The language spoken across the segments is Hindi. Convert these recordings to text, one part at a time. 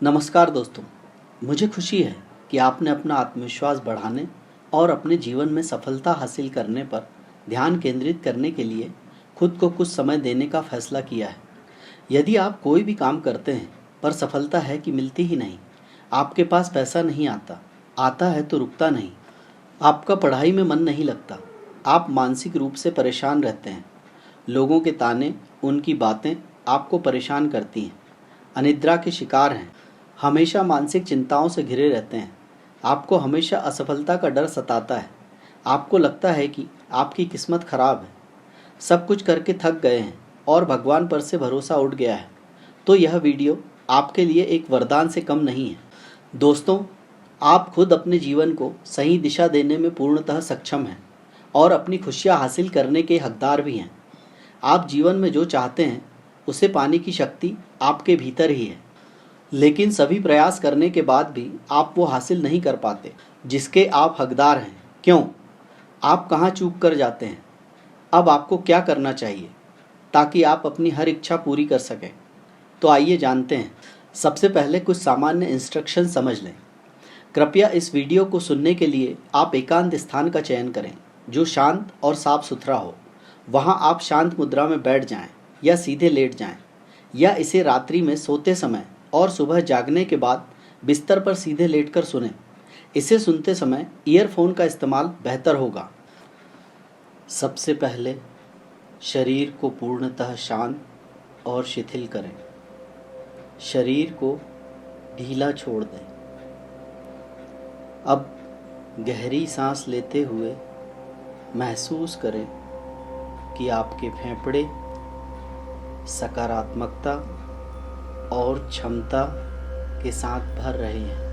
नमस्कार दोस्तों, मुझे खुशी है कि आपने अपना आत्मविश्वास बढ़ाने और अपने जीवन में सफलता हासिल करने पर ध्यान केंद्रित करने के लिए खुद को कुछ समय देने का फैसला किया है। यदि आप कोई भी काम करते हैं पर सफलता है कि मिलती ही नहीं, आपके पास पैसा नहीं आता, आता है तो रुकता नहीं, आपका पढ़ाई में मन नहीं लगता, आप मानसिक रूप से परेशान रहते हैं, लोगों के ताने, उनकी बातें आपको परेशान करती हैं, अनिद्रा के शिकार हैं, हमेशा मानसिक चिंताओं से घिरे रहते हैं, आपको हमेशा असफलता का डर सताता है, आपको लगता है कि आपकी किस्मत खराब है, सब कुछ करके थक गए हैं और भगवान पर से भरोसा उठ गया है, तो यह वीडियो आपके लिए एक वरदान से कम नहीं है। दोस्तों, आप खुद अपने जीवन को सही दिशा देने में पूर्णतः सक्षम हैं और अपनी खुशियां हासिल करने के हकदार भी हैं। आप जीवन में जो चाहते हैं उसे पाने की शक्ति आपके भीतर ही है, लेकिन सभी प्रयास करने के बाद भी आप वो हासिल नहीं कर पाते जिसके आप हकदार हैं। क्यों? आप कहाँ चूक कर जाते हैं? अब आपको क्या करना चाहिए ताकि आप अपनी हर इच्छा पूरी कर सकें? तो आइए जानते हैं। सबसे पहले कुछ सामान्य इंस्ट्रक्शन समझ लें। कृपया इस वीडियो को सुनने के लिए आप एकांत स्थान का चयन करें जो शांत और साफ सुथरा हो। वहाँ आप शांत मुद्रा में बैठ जाएं या सीधे लेट जाएं, या इसे रात्रि में सोते समय और सुबह जागने के बाद बिस्तर पर सीधे लेटकर सुनें। इसे सुनते समय ईयरफोन का इस्तेमाल बेहतर होगा। सबसे पहले शरीर को पूर्णतः शांत और शिथिल करें। शरीर को ढीला छोड़ दें। अब गहरी सांस लेते हुए महसूस करें कि आपके फेफड़े सकारात्मकता और क्षमता के साथ भर रहे हैं।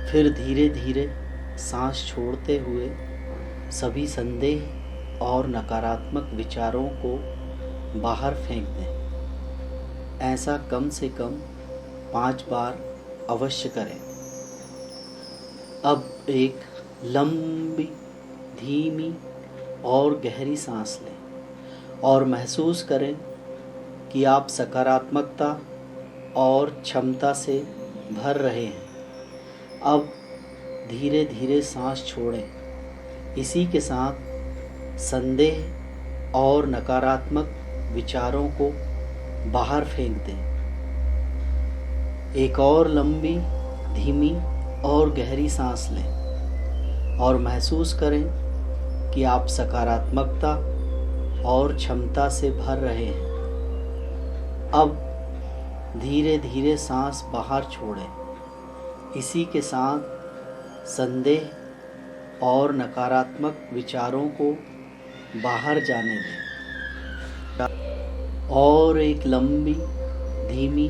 फिर धीरे धीरे सांस छोड़ते हुए सभी संदेह और नकारात्मक विचारों को बाहर फेंक दें। ऐसा कम से कम 5 बार अवश्य करें। अब एक लंबी, धीमी और गहरी सांस लें और महसूस करें कि आप सकारात्मकता और क्षमता से भर रहे हैं। अब धीरे धीरे सांस छोड़ें। इसी के साथ संदेह और नकारात्मक विचारों को बाहर फेंक दें। एक और लंबी, धीमी और गहरी सांस लें और महसूस करें कि आप सकारात्मकता और क्षमता से भर रहे हैं। अब धीरे धीरे सांस बाहर छोड़ें। इसी के साथ संदेह और नकारात्मक विचारों को बाहर जाने दें। और एक लंबी, धीमी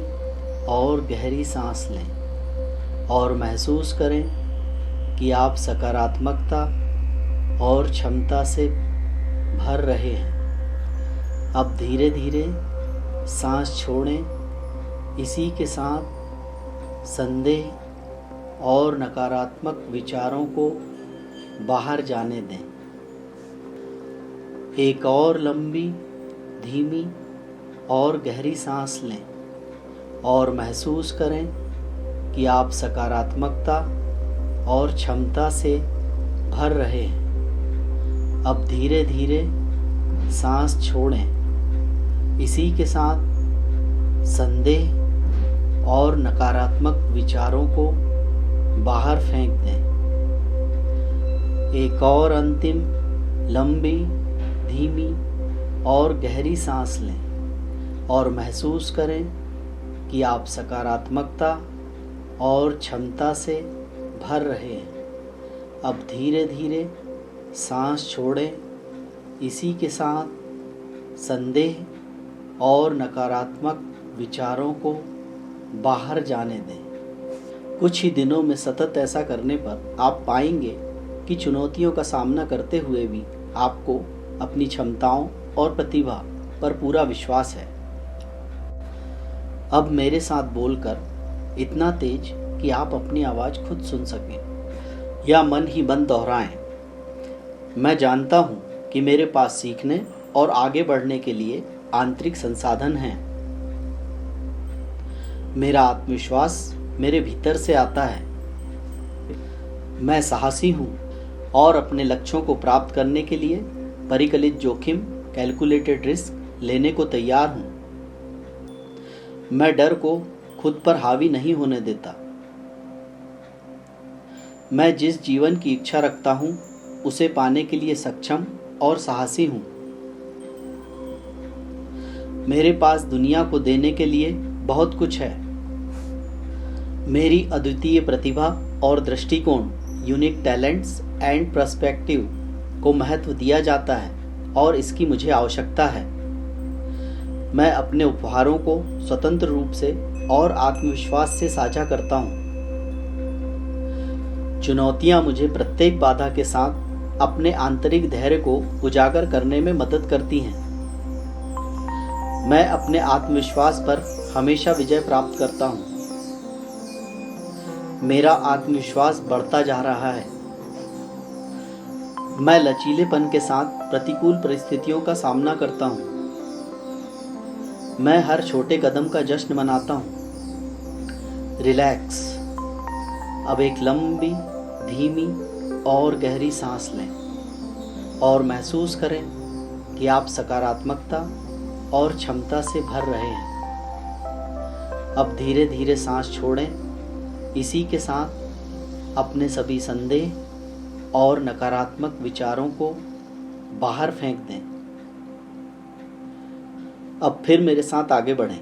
और गहरी सांस लें और महसूस करें कि आप सकारात्मकता और क्षमता से भर रहे हैं। अब धीरे धीरे सांस छोड़ें। इसी के साथ संदेह और नकारात्मक विचारों को बाहर जाने दें। एक और लंबी, धीमी और गहरी सांस लें और महसूस करें कि आप सकारात्मकता और क्षमता से भर रहे हैं। अब धीरे धीरे सांस छोड़ें। इसी के साथ संदेह और नकारात्मक विचारों को बाहर फेंक दें। एक और अंतिम लंबी, धीमी और गहरी सांस लें और महसूस करें कि आप सकारात्मकता और क्षमता से भर रहे हैं। अब धीरे धीरे सांस छोड़ें। इसी के साथ संदेह और नकारात्मक विचारों को बाहर जाने दें। कुछ ही दिनों में सतत ऐसा करने पर आप पाएंगे कि चुनौतियों का सामना करते हुए भी आपको अपनी क्षमताओं और प्रतिभा पर पूरा विश्वास है। अब मेरे साथ बोलकर इतना तेज कि आप अपनी आवाज़ खुद सुन सकें या मन ही मन दोहराएं। मैं जानता हूँ कि मेरे पास सीखने और आगे बढ़ने के लिए आंतरिक संसाधन हैं। मेरा आत्मविश्वास मेरे भीतर से आता है। मैं साहसी हूँ और अपने लक्ष्यों को प्राप्त करने के लिए परिकलित जोखिम कैलकुलेटेड रिस्क लेने को तैयार हूँ। मैं डर को खुद पर हावी नहीं होने देता। मैं जिस जीवन की इच्छा रखता हूँ उसे पाने के लिए सक्षम और साहसी हूँ। मेरे पास दुनिया को देने के लिए बहुत कुछ है। मेरी अद्वितीय प्रतिभा और दृष्टिकोण यूनिक टैलेंट्स एंड पर्सपेक्टिव को महत्व दिया जाता है और इसकी मुझे आवश्यकता है। मैं अपने उपहारों को स्वतंत्र रूप से और आत्मविश्वास से साझा करता हूँ। चुनौतियाँ मुझे प्रत्येक बाधा के साथ अपने आंतरिक धैर्य को उजागर करने में मदद करती हैं। मैं अपने आत्मविश्वास पर हमेशा विजय प्राप्त करता हूँ। मेरा आत्मविश्वास बढ़ता जा रहा है। मैं लचीलेपन के साथ प्रतिकूल परिस्थितियों का सामना करता हूँ। मैं हर छोटे कदम का जश्न मनाता हूँ। रिलैक्स। अब एक लंबी, धीमी और गहरी सांस लें और महसूस करें कि आप सकारात्मकता और क्षमता से भर रहे हैं। अब धीरे धीरे सांस छोड़ें। इसी के साथ अपने सभी संदेह और नकारात्मक विचारों को बाहर फेंक दें। अब फिर मेरे साथ आगे बढ़ें।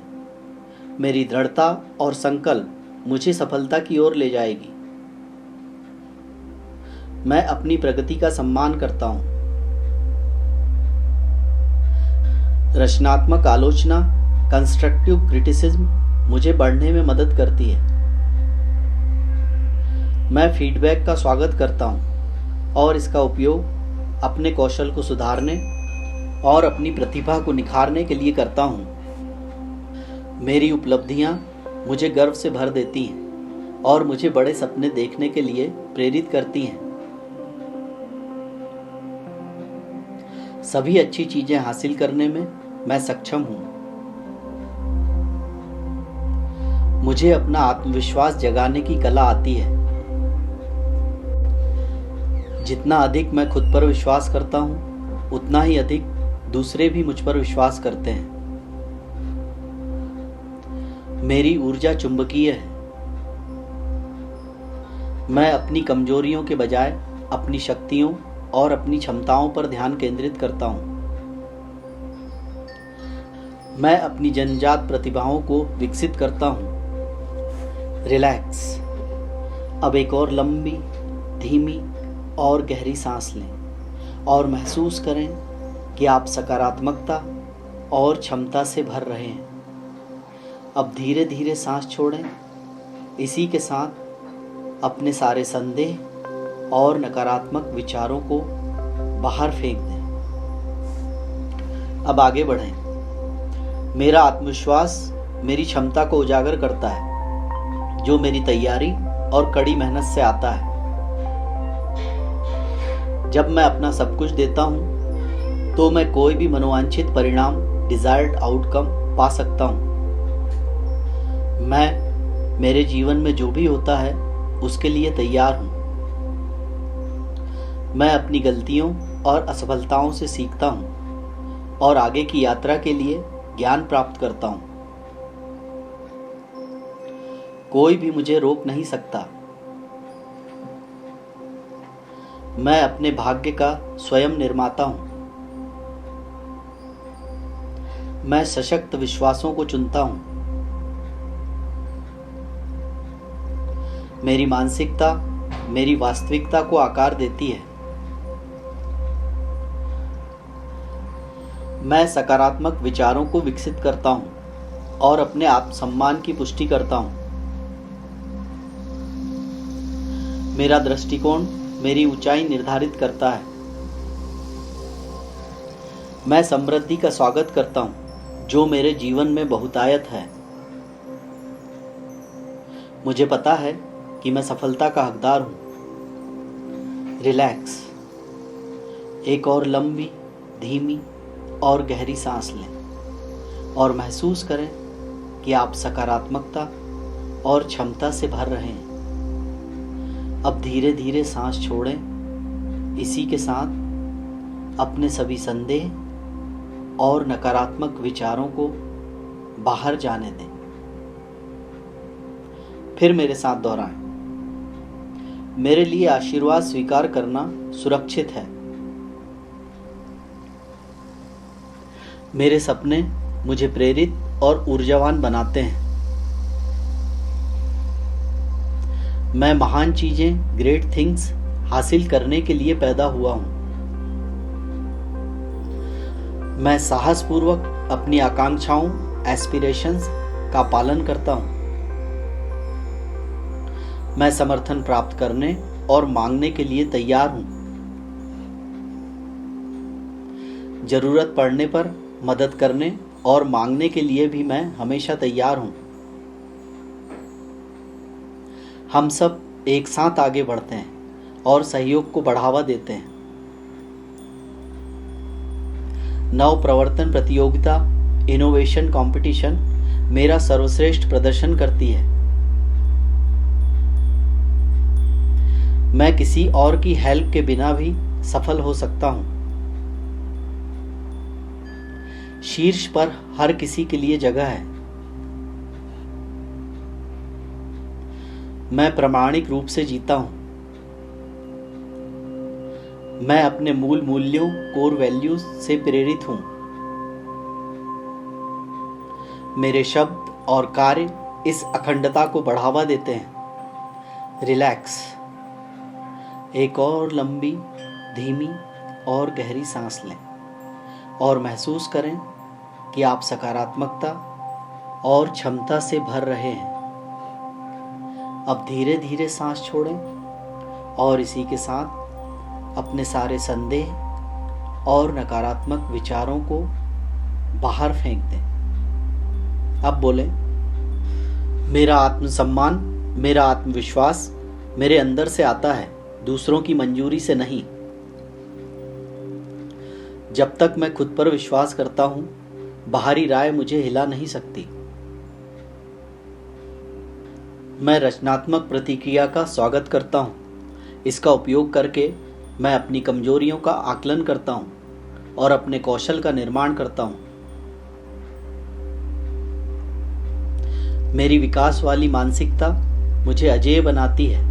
मेरी दृढ़ता और संकल्प मुझे सफलता की ओर ले जाएगी। मैं अपनी प्रगति का सम्मान करता हूं। रचनात्मक आलोचना कंस्ट्रक्टिव क्रिटिसिज्म मुझे बढ़ने में मदद करती है। मैं फीडबैक का स्वागत करता हूं और इसका उपयोग अपने कौशल को सुधारने और अपनी प्रतिभा को निखारने के लिए करता हूं। मेरी उपलब्धियां मुझे गर्व से भर देती हैं और मुझे बड़े सपने देखने के लिए प्रेरित करती हैं। सभी अच्छी चीजें हासिल करने में मैं सक्षम हूं। मुझे अपना आत्मविश्वास जगाने की कला आती है। जितना अधिक मैं खुद पर विश्वास करता हूं, उतना ही अधिक दूसरे भी मुझ पर विश्वास करते हैं। मेरी ऊर्जा चुंबकीय है। मैं अपनी कमजोरियों के बजाय अपनी शक्तियों और अपनी क्षमताओं पर ध्यान केंद्रित करता हूं। मैं अपनी जन्मजात प्रतिभाओं को विकसित करता हूं। रिलैक्स। अब एक और लंबी, धीमी और गहरी सांस लें और महसूस करें कि आप सकारात्मकता और क्षमता से भर रहे हैं। अब धीरे धीरे सांस छोड़ें। इसी के साथ अपने सारे संदेह और नकारात्मक विचारों को बाहर फेंक दें। अब आगे बढ़ें। मेरा आत्मविश्वास मेरी क्षमता को उजागर करता है, जो मेरी तैयारी और कड़ी मेहनत से आता है। जब मैं अपना सब कुछ देता हूं, तो मैं कोई भी मनोवांछित परिणाम, डिजायर्ड आउटकम पा सकता हूं। मैं मेरे जीवन में जो भी होता है उसके लिए तैयार हूं। मैं अपनी गलतियों और असफलताओं से सीखता हूं और आगे की यात्रा के लिए ज्ञान प्राप्त करता हूं। कोई भी मुझे रोक नहीं सकता। मैं अपने भाग्य का स्वयं निर्माता हूं। मैं सशक्त विश्वासों को चुनता हूं। मेरी मानसिकता मेरी वास्तविकता को आकार देती है। मैं सकारात्मक विचारों को विकसित करता हूं और अपने आत्मसम्मान की पुष्टि करता हूं। मेरा दृष्टिकोण मेरी ऊंचाई निर्धारित करता है। मैं समृद्धि का स्वागत करता हूं, जो मेरे जीवन में बहुतायत है। मुझे पता है कि मैं सफलता का हकदार हूं। रिलैक्स। एक और लंबी, धीमी और गहरी सांस लें और महसूस करें कि आप सकारात्मकता और क्षमता से भर रहे हैं। अब धीरे धीरे सांस छोड़ें। इसी के साथ अपने सभी संदेह और नकारात्मक विचारों को बाहर जाने दें। फिर मेरे साथ दोहराएं। मेरे लिए आशीर्वाद स्वीकार करना सुरक्षित है। मेरे सपने मुझे प्रेरित और ऊर्जावान बनाते हैं। मैं महान चीजें, ग्रेट थिंग्स हासिल करने के लिए पैदा हुआ हूं। मैं साहसपूर्वक अपनी आकांक्षाओं, एस्पिरेशंस का पालन करता हूं। मैं समर्थन प्राप्त करने और मांगने के लिए तैयार हूं। जरूरत पड़ने पर मदद करने और मांगने के लिए भी मैं हमेशा तैयार हूं। हम सब एक साथ आगे बढ़ते हैं और सहयोग को बढ़ावा देते हैं। नव प्रवर्तन प्रतियोगिता, इनोवेशन कंपटीशन मेरा सर्वश्रेष्ठ प्रदर्शन करती है। मैं किसी और की हेल्प के बिना भी सफल हो सकता हूं। शीर्ष पर हर किसी के लिए जगह है। मैं प्रामाणिक रूप से जीता हूं। मैं अपने मूल मूल्यों, कोर वैल्यूज से प्रेरित हूं। मेरे शब्द और कार्य इस अखंडता को बढ़ावा देते हैं। रिलैक्स। एक और लंबी, धीमी और गहरी सांस लें और महसूस करें कि आप सकारात्मकता और क्षमता से भर रहे हैं। अब धीरे धीरे सांस छोड़ें और इसी के साथ अपने सारे संदेह और नकारात्मक विचारों को बाहर फेंक दें। अब बोलें, मेरा आत्मसम्मान, मेरा आत्मविश्वास मेरे अंदर से आता है, दूसरों की मंजूरी से नहीं। जब तक मैं खुद पर विश्वास करता हूं, बाहरी राय मुझे हिला नहीं सकती। मैं रचनात्मक प्रतिक्रिया का स्वागत करता हूं। इसका उपयोग करके मैं अपनी कमजोरियों का आकलन करता हूं और अपने कौशल का निर्माण करता हूं। मेरी विकास वाली मानसिकता मुझे अजेय बनाती है।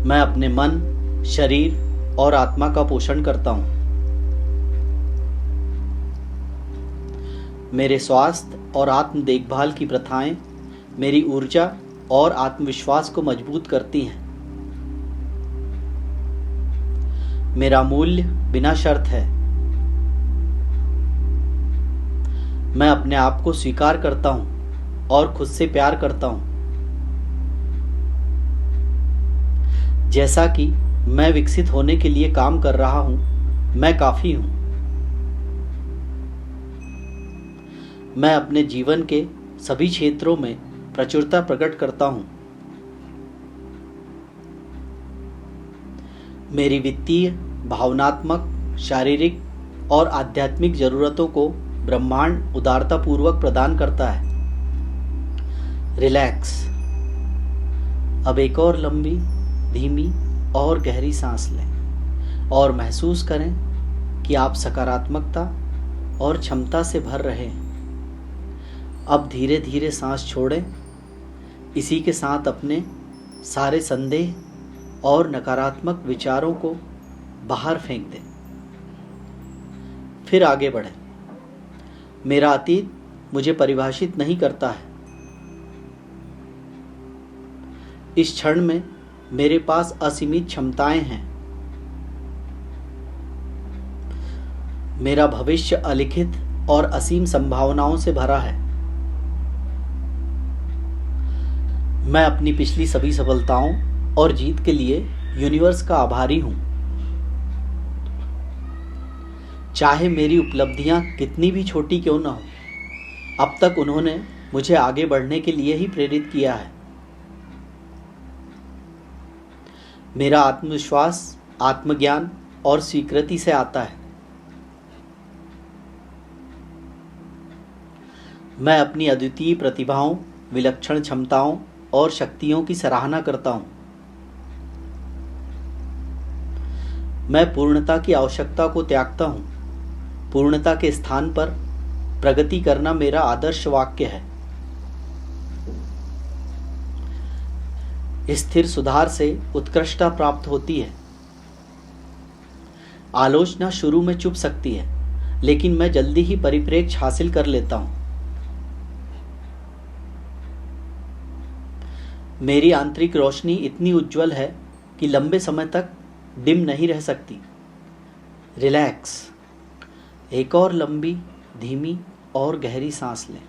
मैं अपने मन, शरीर और आत्मा का पोषण करता हूं। मेरे स्वास्थ्य और आत्म देखभाल की प्रथाएं मेरी ऊर्जा और आत्मविश्वास को मजबूत करती हैं। मेरा मूल्य बिना शर्त है। मैं अपने आप को स्वीकार करता हूं और खुद से प्यार करता हूं। जैसा कि मैं विकसित होने के लिए काम कर रहा हूं, मैं काफी हूं। मैं अपने जीवन के सभी क्षेत्रों में प्रचुरता प्रकट करता हूं। मेरी वित्तीय, भावनात्मक, शारीरिक और आध्यात्मिक जरूरतों को ब्रह्मांड उदारतापूर्वक प्रदान करता है। रिलैक्स। अब एक और लंबी, धीमी और गहरी सांस लें और महसूस करें कि आप सकारात्मकता और क्षमता से भर रहे हैं। अब धीरे धीरे सांस छोड़ें। इसी के साथ अपने सारे संदेह और नकारात्मक विचारों को बाहर फेंक दें। फिर आगे बढ़ें। मेरा अतीत मुझे परिभाषित नहीं करता है। इस क्षण में मेरे पास असीमित क्षमताएं हैं। मेरा भविष्य अलिखित और असीम संभावनाओं से भरा है। मैं अपनी पिछली सभी सफलताओं और जीत के लिए यूनिवर्स का आभारी हूं। चाहे मेरी उपलब्धियां कितनी भी छोटी क्यों ना हो, अब तक उन्होंने मुझे आगे बढ़ने के लिए ही प्रेरित किया है। मेरा आत्मविश्वास आत्मज्ञान और स्वीकृति से आता है। मैं अपनी अद्वितीय प्रतिभाओं, विलक्षण क्षमताओं और शक्तियों की सराहना करता हूँ। मैं पूर्णता की आवश्यकता को त्यागता हूँ। पूर्णता के स्थान पर प्रगति करना मेरा आदर्श वाक्य है। स्थिर सुधार से उत्कृष्टता प्राप्त होती है। आलोचना शुरू में चुप सकती है, लेकिन मैं जल्दी ही परिप्रेक्ष्य हासिल कर लेता हूं। मेरी आंतरिक रोशनी इतनी उज्जवल है कि लंबे समय तक डिम नहीं रह सकती। रिलैक्स। एक और लंबी, धीमी और गहरी सांस लें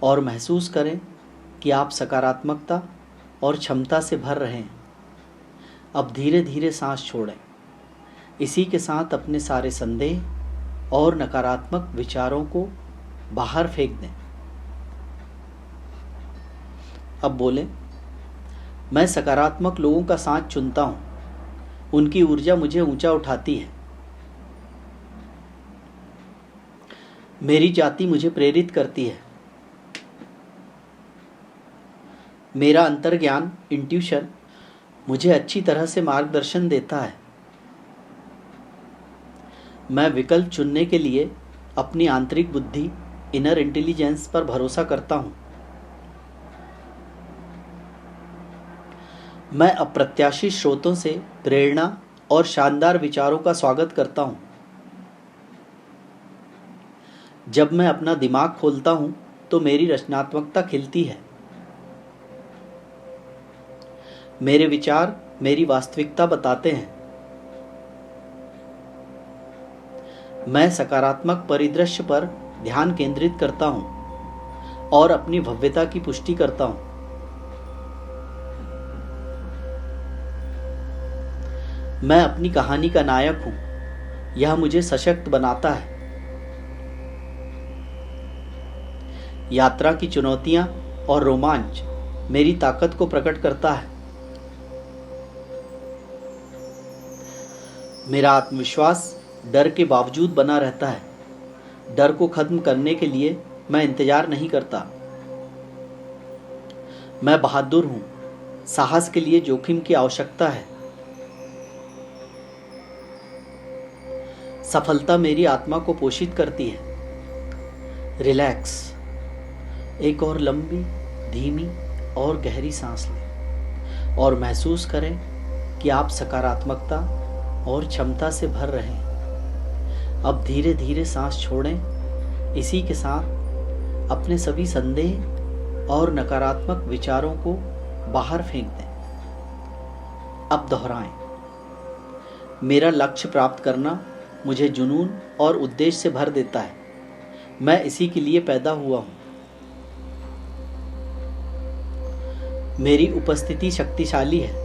और महसूस करें कि आप सकारात्मकता और क्षमता से भर रहे हैं। अब धीरे धीरे सांस छोड़ें। इसी के साथ अपने सारे संदेह और नकारात्मक विचारों को बाहर फेंक दें। अब बोलें, मैं सकारात्मक लोगों का साथ चुनता हूं। उनकी ऊर्जा मुझे ऊंचा उठाती है। मेरी जाति मुझे प्रेरित करती है। मेरा अंतर्ज्ञान, इंट्यूशन, मुझे अच्छी तरह से मार्गदर्शन देता है। मैं विकल्प चुनने के लिए अपनी आंतरिक बुद्धि, इनर इंटेलिजेंस पर भरोसा करता हूं। मैं अप्रत्याशित स्रोतों से प्रेरणा और शानदार विचारों का स्वागत करता हूं। जब मैं अपना दिमाग खोलता हूं तो मेरी रचनात्मकता खिलती है। मेरे विचार मेरी वास्तविकता बताते हैं। मैं सकारात्मक परिदृश्य पर ध्यान केंद्रित करता हूं और अपनी भव्यता की पुष्टि करता हूं। मैं अपनी कहानी का नायक हूं। यह मुझे सशक्त बनाता है। यात्रा की चुनौतियां और रोमांच मेरी ताकत को प्रकट करता है। मेरा आत्मविश्वास डर के बावजूद बना रहता है। डर को खत्म करने के लिए मैं इंतजार नहीं करता। मैं बहादुर हूं। साहस के लिए जोखिम की आवश्यकता है। सफलता मेरी आत्मा को पोषित करती है। रिलैक्स। एक और लंबी, धीमी और गहरी सांस लें और महसूस करें कि आप सकारात्मकता और क्षमता से भर रहे हैं। अब धीरे धीरे सांस छोड़ें। इसी के साथ अपने सभी संदेह और नकारात्मक विचारों को बाहर फेंक दें। अब दोहराएं, मेरा लक्ष्य प्राप्त करना मुझे जुनून और उद्देश्य से भर देता है। मैं इसी के लिए पैदा हुआ हूं। मेरी उपस्थिति शक्तिशाली है।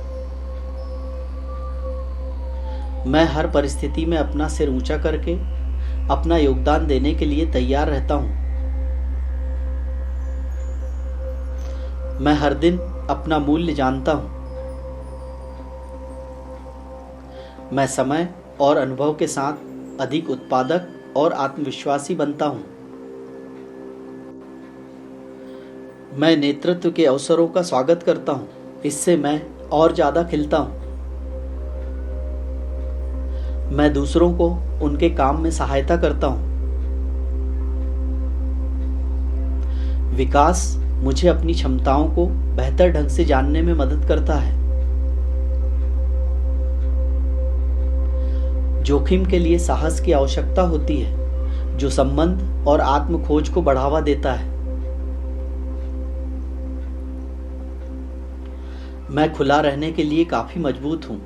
मैं हर परिस्थिति में अपना सिर ऊंचा करके अपना योगदान देने के लिए तैयार रहता हूं। मैं हर दिन अपना मूल्य जानता हूं। मैं समय और अनुभव के साथ अधिक उत्पादक और आत्मविश्वासी बनता हूं। मैं नेतृत्व के अवसरों का स्वागत करता हूं। इससे मैं और ज्यादा खिलता हूं। मैं दूसरों को उनके काम में सहायता करता हूं। विकास मुझे अपनी क्षमताओं को बेहतर ढंग से जानने में मदद करता है। जोखिम के लिए साहस की आवश्यकता होती है, जो संबंध और आत्म खोज को बढ़ावा देता है। मैं खुला रहने के लिए काफी मजबूत हूं।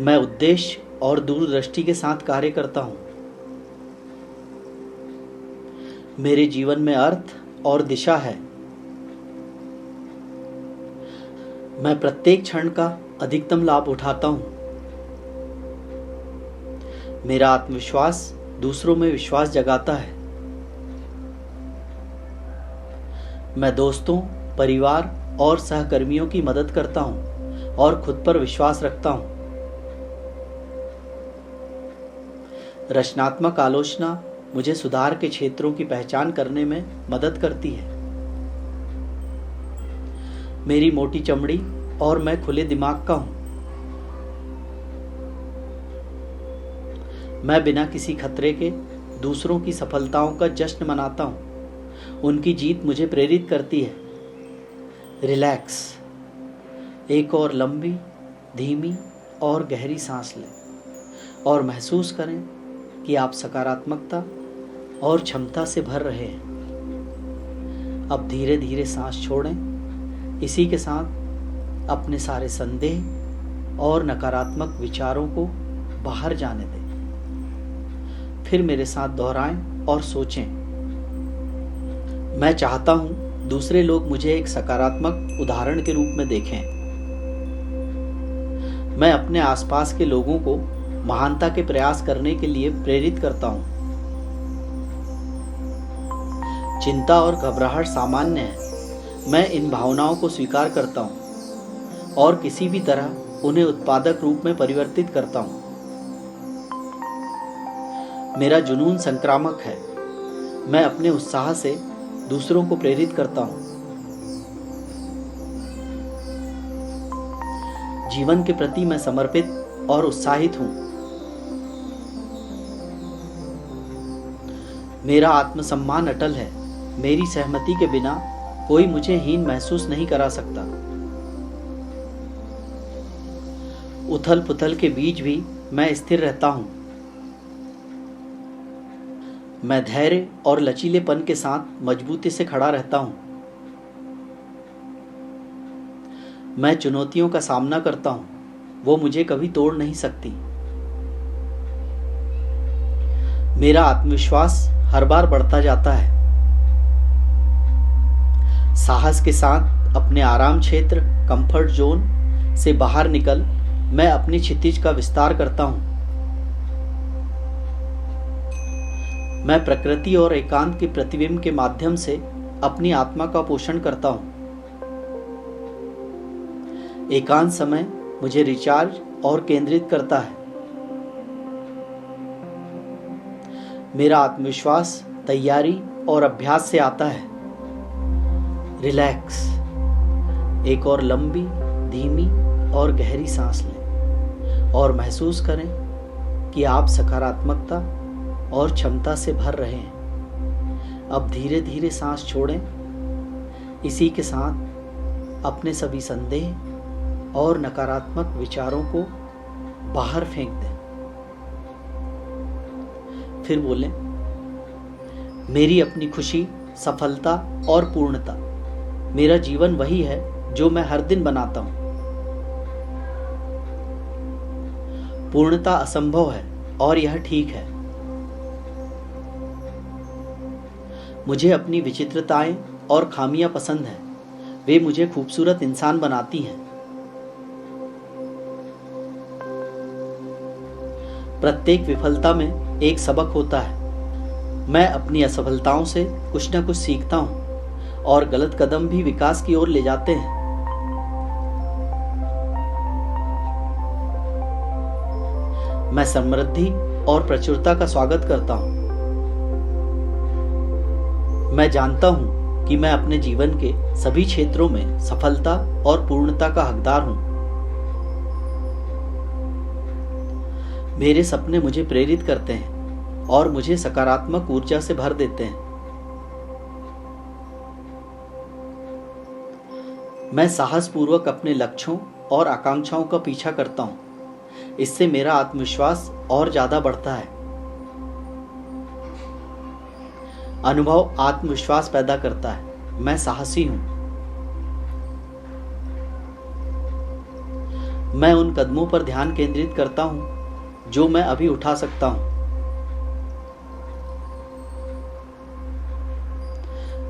मैं उद्देश्य और दूरदृष्टि के साथ कार्य करता हूं। मेरे जीवन में अर्थ और दिशा है। मैं प्रत्येक क्षण का अधिकतम लाभ उठाता हूं। मेरा आत्मविश्वास दूसरों में विश्वास जगाता है। मैं दोस्तों, परिवार और सहकर्मियों की मदद करता हूं और खुद पर विश्वास रखता हूं। रचनात्मक आलोचना मुझे सुधार के क्षेत्रों की पहचान करने में मदद करती है। मेरी मोटी चमड़ी और मैं खुले दिमाग का हूं। मैं बिना किसी खतरे के दूसरों की सफलताओं का जश्न मनाता हूं। उनकी जीत मुझे प्रेरित करती है। रिलैक्स। एक और लंबी, धीमी और गहरी सांस लें और महसूस करें कि आप सकारात्मकता और क्षमता से भर रहे हैं। अब धीरे धीरे सांस छोड़ें। इसी के साथ अपने सारे संदेह और नकारात्मक विचारों को बाहर जाने दें। फिर मेरे साथ दोहराएं और सोचें, मैं चाहता हूं दूसरे लोग मुझे एक सकारात्मक उदाहरण के रूप में देखें। मैं अपने आसपास के लोगों को महानता के प्रयास करने के लिए प्रेरित करता हूं। चिंता और घबराहट सामान्य है। मैं इन भावनाओं को स्वीकार करता हूं और किसी भी तरह उन्हें उत्पादक रूप में परिवर्तित करता हूं। मेरा जुनून संक्रामक है। मैं अपने उत्साह से दूसरों को प्रेरित करता हूं। जीवन के प्रति मैं समर्पित और उत्साहित हूं। मेरा आत्मसम्मान अटल है। मेरी सहमति के बिना कोई मुझे हीन महसूस नहीं करा सकता। उथल पुथल के बीच भी मैं स्थिर रहता हूं। मैं धैर्य और लचीलेपन के साथ मजबूती से खड़ा रहता हूं। मैं चुनौतियों का सामना करता हूं, वो मुझे कभी तोड़ नहीं सकती। मेरा आत्मविश्वास हर बार बढ़ता जाता है। साहस के साथ अपने आराम क्षेत्र, कंफर्ट जोन से बाहर निकल मैं अपनी क्षितिज का विस्तार करता हूं। मैं प्रकृति और एकांत के प्रतिबिंब के माध्यम से अपनी आत्मा का पोषण करता हूं। एकांत समय मुझे रिचार्ज और केंद्रित करता है। मेरा आत्मविश्वास तैयारी और अभ्यास से आता है। रिलैक्स। एक और लंबी, धीमी और गहरी सांस लें और महसूस करें कि आप सकारात्मकता और क्षमता से भर रहे हैं। अब धीरे धीरे सांस छोड़ें। इसी के साथ अपने सभी संदेह और नकारात्मक विचारों को बाहर फेंक दें। फिर बोलें, मेरी अपनी खुशी, सफलता और पूर्णता। मेरा जीवन वही है जो मैं हर दिन बनाता हूं। पूर्णता असंभव है और यह ठीक है। मुझे अपनी विचित्रताएं और खामियां पसंद हैं। वे मुझे खूबसूरत इंसान बनाती हैं। प्रत्येक विफलता में एक सबक होता है। मैं अपनी असफलताओं से कुछ न कुछ सीखता हूं और गलत कदम भी विकास की ओर ले जाते हैं। मैं समृद्धि और प्रचुरता का स्वागत करता हूं। मैं जानता हूं कि मैं अपने जीवन के सभी क्षेत्रों में सफलता और पूर्णता का हकदार हूं। मेरे सपने मुझे प्रेरित करते हैं और मुझे सकारात्मक ऊर्जा से भर देते हैं। मैं साहसपूर्वक अपने लक्ष्यों और आकांक्षाओं का पीछा करता हूं। इससे मेरा आत्मविश्वास और ज्यादा बढ़ता है। अनुभव आत्मविश्वास पैदा करता है। मैं साहसी हूं। मैं उन कदमों पर ध्यान केंद्रित करता हूं जो मैं अभी उठा सकता हूं।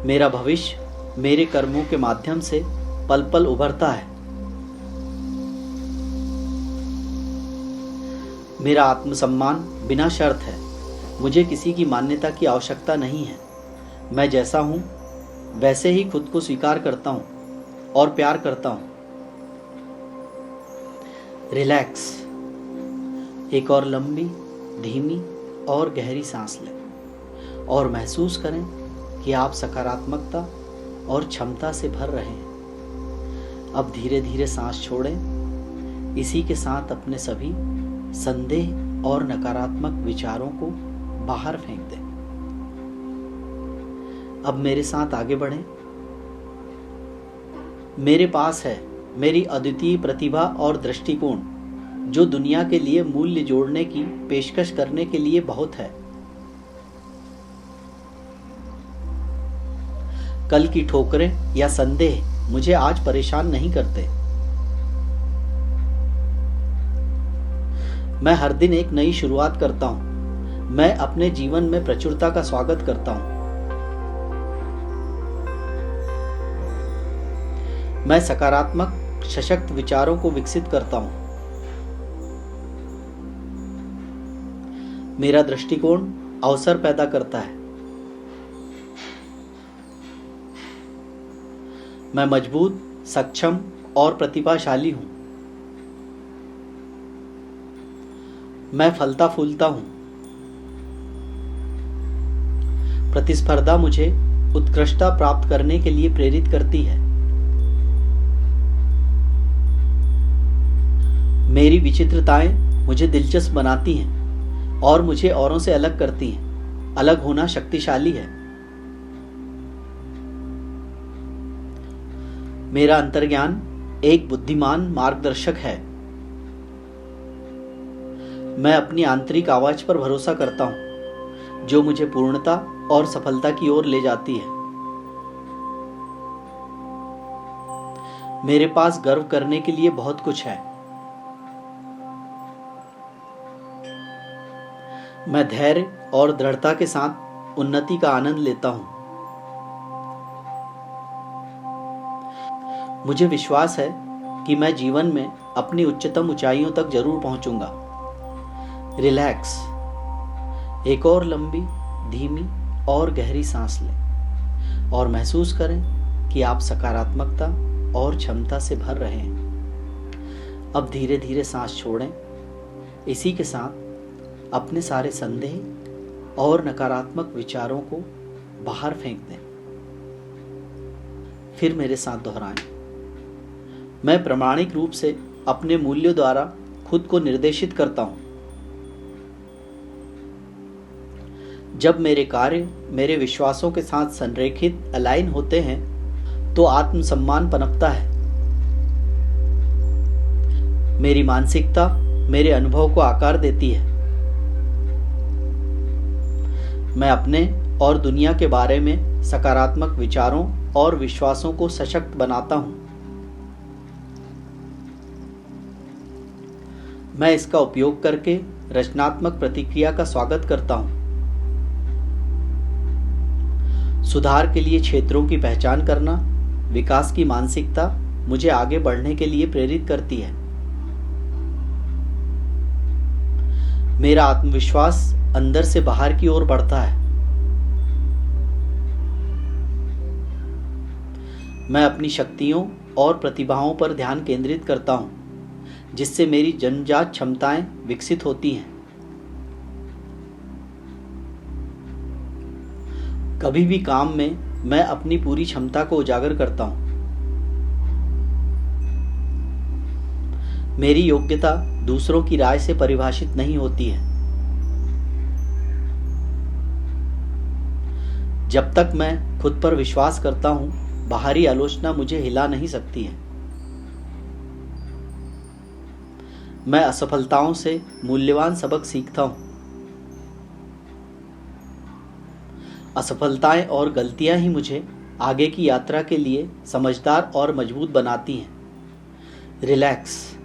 मेरा भविष्य मेरे कर्मों के माध्यम से पल पल उभरता है। मेरा आत्मसम्मान बिना शर्त है। मुझे किसी की मान्यता की आवश्यकता नहीं है। मैं जैसा हूं वैसे ही खुद को स्वीकार करता हूं और प्यार करता हूं। रिलैक्स। एक और लंबी, धीमी और गहरी सांस लें और महसूस करें कि आप सकारात्मकता और क्षमता से भर रहे हैं। अब धीरे धीरे सांस छोड़ें। इसी के साथ अपने सभी संदेह और नकारात्मक विचारों को बाहर फेंक दें। अब मेरे साथ आगे बढ़ें। मेरे पास है मेरी अद्वितीय प्रतिभा और दृष्टिकोण, जो दुनिया के लिए मूल्य जोड़ने की पेशकश करने के लिए बहुत है। कल की ठोकरें या संदेह मुझे आज परेशान नहीं करते। मैं हर दिन एक नई शुरुआत करता हूं। मैं अपने जीवन में प्रचुरता का स्वागत करता हूं। मैं सकारात्मक सशक्त विचारों को विकसित करता हूं। मेरा दृष्टिकोण अवसर पैदा करता है। मैं मजबूत, सक्षम और प्रतिभाशाली हूं। मैं फलता फूलता हूं। प्रतिस्पर्धा मुझे उत्कृष्टता प्राप्त करने के लिए प्रेरित करती है। मेरी विचित्रताएं मुझे दिलचस्प बनाती हैं और मुझे औरों से अलग करती हैं। अलग होना शक्तिशाली है। मेरा अंतर्ज्ञान एक बुद्धिमान मार्गदर्शक है। मैं अपनी आंतरिक आवाज पर भरोसा करता हूं, जो मुझे पूर्णता और सफलता की ओर ले जाती है। मेरे पास गर्व करने के लिए बहुत कुछ है। मैं धैर्य और दृढ़ता के साथ उन्नति का आनंद लेता हूं। मुझे विश्वास है कि मैं जीवन में अपनी उच्चतम ऊंचाइयों तक जरूर पहुंचूंगा। रिलैक्स। एक और लंबी, धीमी और गहरी सांस लें और महसूस करें कि आप सकारात्मकता और क्षमता से भर रहे हैं। अब धीरे धीरे सांस छोड़ें। इसी के साथ अपने सारे संदेह और नकारात्मक विचारों को बाहर फेंक दें। फिर मेरे साथ दोहराएं। मैं प्रामाणिक रूप से अपने मूल्यों द्वारा खुद को निर्देशित करता हूं। जब मेरे कार्य मेरे विश्वासों के साथ संरेखित अलाइन होते हैं तो आत्मसम्मान पनपता है। मेरी मानसिकता मेरे अनुभव को आकार देती है। मैं अपने और दुनिया के बारे में सकारात्मक विचारों और विश्वासों को सशक्त बनाता हूं। मैं इसका उपयोग करके रचनात्मक प्रतिक्रिया का स्वागत करता हूं। सुधार के लिए क्षेत्रों की पहचान करना, विकास की मानसिकता मुझे आगे बढ़ने के लिए प्रेरित करती है। मेरा आत्मविश्वास अंदर से बाहर की ओर बढ़ता है। मैं अपनी शक्तियों और प्रतिभाओं पर ध्यान केंद्रित करता हूं, जिससे मेरी जन्मजात क्षमताएं विकसित होती हैं। कभी भी काम में मैं अपनी पूरी क्षमता को उजागर करता हूं। मेरी योग्यता दूसरों की राय से परिभाषित नहीं होती है। जब तक मैं खुद पर विश्वास करता हूं, बाहरी आलोचना मुझे हिला नहीं सकती है। मैं असफलताओं से मूल्यवान सबक सीखता हूं। असफलताएं और गलतियां ही मुझे आगे की यात्रा के लिए समझदार और मजबूत बनाती हैं। रिलैक्स।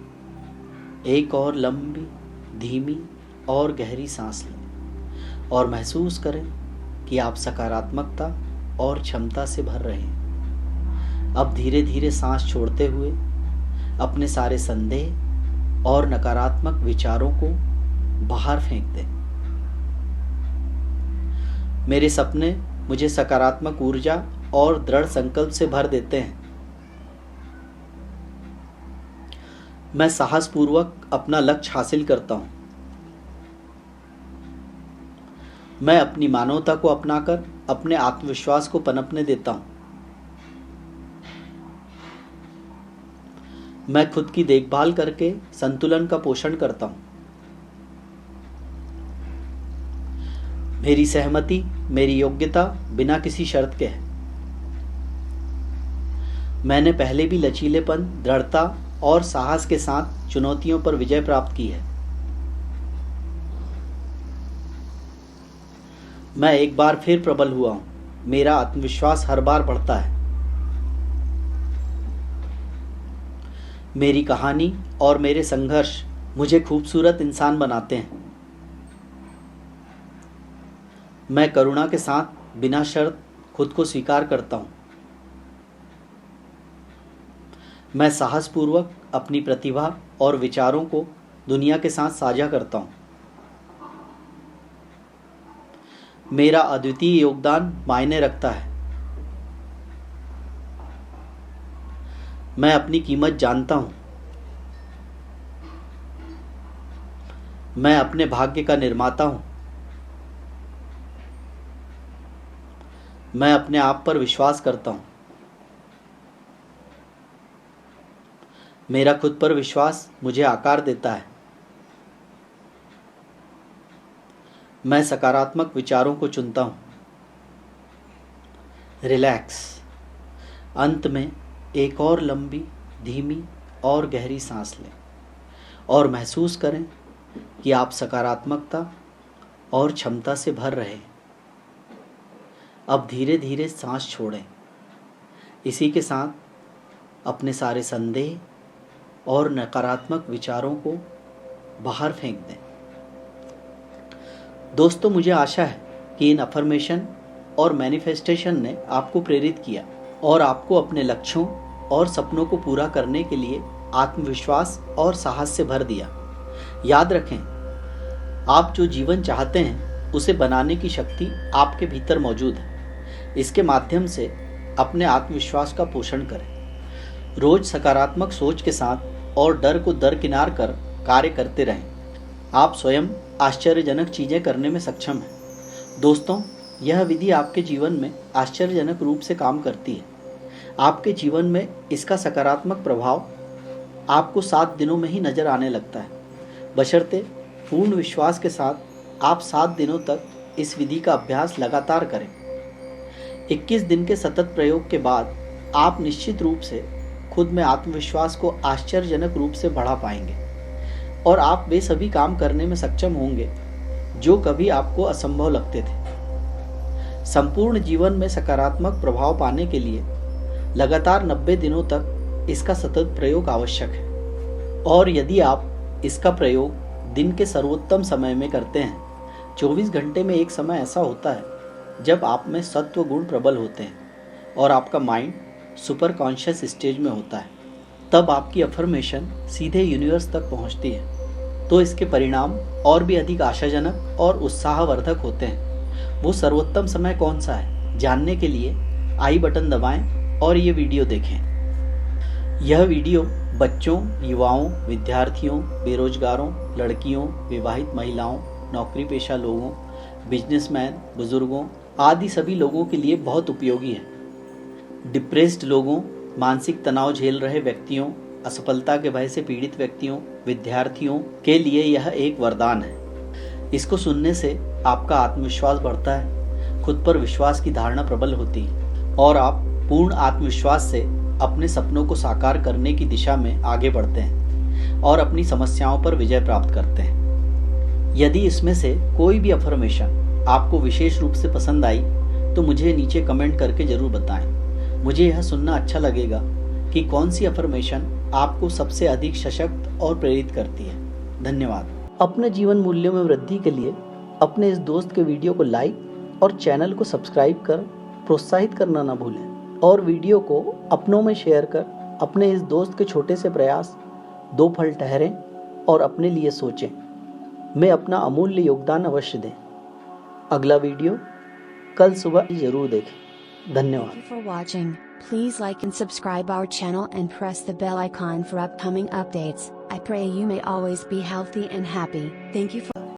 एक और लंबी, धीमी और गहरी सांस लें और महसूस करें कि आप सकारात्मकता और क्षमता से भर रहे हैं। अब धीरे धीरे सांस छोड़ते हुए अपने सारे संदेह और नकारात्मक विचारों को बाहर फेंक दें। मेरे सपने मुझे सकारात्मक ऊर्जा और दृढ़ संकल्प से भर देते हैं। मैं साहसपूर्वक अपना लक्ष्य हासिल करता हूं। मैं अपनी मानवता को अपनाकर अपने आत्मविश्वास को पनपने देता हूं। मैं खुद की देखभाल करके संतुलन का पोषण करता हूं। मेरी सहमति, मेरी योग्यता बिना किसी शर्त के है। मैंने पहले भी लचीलेपन, दृढ़ता और साहस के साथ चुनौतियों पर विजय प्राप्त की है। मैं एक बार फिर प्रबल हुआ हूं। मेरा आत्मविश्वास हर बार बढ़ता है। मेरी कहानी और मेरे संघर्ष मुझे खूबसूरत इंसान बनाते हैं। मैं करुणा के साथ बिना शर्त खुद को स्वीकार करता हूं। मैं साहसपूर्वक अपनी प्रतिभा और विचारों को दुनिया के साथ साझा करता हूं। मेरा अद्वितीय योगदान मायने रखता है। मैं अपनी कीमत जानता हूं। मैं अपने भाग्य का निर्माता हूं। मैं अपने आप पर विश्वास करता हूं। मेरा खुद पर विश्वास मुझे आकार देता है। मैं सकारात्मक विचारों को चुनता हूं। रिलैक्स। अंत में एक और लंबी, धीमी और गहरी सांस लें और महसूस करें कि आप सकारात्मकता और क्षमता से भर रहे हैं। अब धीरे धीरे सांस छोड़ें। इसी के साथ अपने सारे संदेह और नकारात्मक विचारों को बाहर फेंक दें। दोस्तों, मुझे आशा है कि इन अफर्मेशन और मैनिफेस्टेशन ने आपको प्रेरित किया और आपको अपने लक्ष्यों और सपनों को पूरा करने के लिए आत्मविश्वास और साहस से भर दिया। याद रखें, आप जो जीवन चाहते हैं उसे बनाने की शक्ति आपके भीतर मौजूद है। इसके माध्यम से अपने आत्मविश्वास का पोषण करें। रोज सकारात्मक सोच के साथ और डर को दरकिनार कर कार्य करते रहें। आप स्वयं आश्चर्यजनक चीज़ें करने में सक्षम हैं। दोस्तों, यह विधि आपके जीवन में आश्चर्यजनक रूप से काम करती है। आपके जीवन में इसका सकारात्मक प्रभाव आपको 7 दिनों में ही नजर आने लगता है, बशर्ते पूर्ण विश्वास के साथ आप 7 दिनों तक इस विधि का अभ्यास लगातार करें। 21 दिन के सतत प्रयोग के बाद आप निश्चित रूप से खुद में आत्मविश्वास को आश्चर्यजनक रूप से बढ़ा पाएंगे और आप वे सभी काम करने में सक्षम होंगे जो कभी आपको असंभव लगते थे। संपूर्ण जीवन में सकारात्मक प्रभाव पाने के लिए लगातार 90 दिनों तक इसका सतत प्रयोग आवश्यक है। और यदि आप इसका प्रयोग दिन के सर्वोत्तम समय में करते हैं, 24 घंटे में एक समय ऐसा होता है जब आप में सत्व गुण प्रबल होते हैं और आपका माइंड सुपर कॉन्शियस स्टेज में होता है, तब आपकी अफर्मेशन सीधे यूनिवर्स तक पहुंचती है। तो इसके परिणाम और भी अधिक आशाजनक और उत्साहवर्धक होते हैं। वो सर्वोत्तम समय कौन सा है, जानने के लिए आई बटन दबाएं और ये वीडियो देखें। यह वीडियो बच्चों, युवाओं, विद्यार्थियों, बेरोजगारों, लड़कियों, विवाहित महिलाओं, नौकरी पेशा लोगों, बिजनेसमैन, बुजुर्गों आदि सभी लोगों के लिए बहुत उपयोगी है। डिप्रेस्ड लोगों, मानसिक तनाव झेल रहे व्यक्तियों, असफलता के भय से पीड़ित व्यक्तियों, विद्यार्थियों के लिए यह एक वरदान है। इसको सुनने से आपका आत्मविश्वास बढ़ता है, खुद पर विश्वास की धारणा प्रबल होती है और आप पूर्ण आत्मविश्वास से अपने सपनों को साकार करने की दिशा में आगे बढ़ते हैं और अपनी समस्याओं पर विजय प्राप्त करते हैं। यदि इसमें से कोई भी अफर्मेशन आपको विशेष रूप से पसंद आई तो मुझे नीचे कमेंट करके जरूर बताएं। मुझे यह सुनना अच्छा लगेगा कि कौन सी अफर्मेशन आपको सबसे अधिक सशक्त और प्रेरित करती है। धन्यवाद। अपने जीवन मूल्यों में वृद्धि के लिए अपने इस दोस्त के वीडियो को लाइक और चैनल को सब्सक्राइब कर प्रोत्साहित करना ना भूलें और वीडियो को अपनों में शेयर कर अपने इस दोस्त के छोटे से प्रयास 2 फल ठहरें और अपने लिए सोचें। मैं अपना अमूल्य योगदान अवश्य दें। अगला वीडियो कल सुबह जरूर देखें। धन्यवाद। Thank you for watching. Please like and subscribe our channel and press the bell icon for upcoming updates. I pray you may always be healthy and happy. Thank you for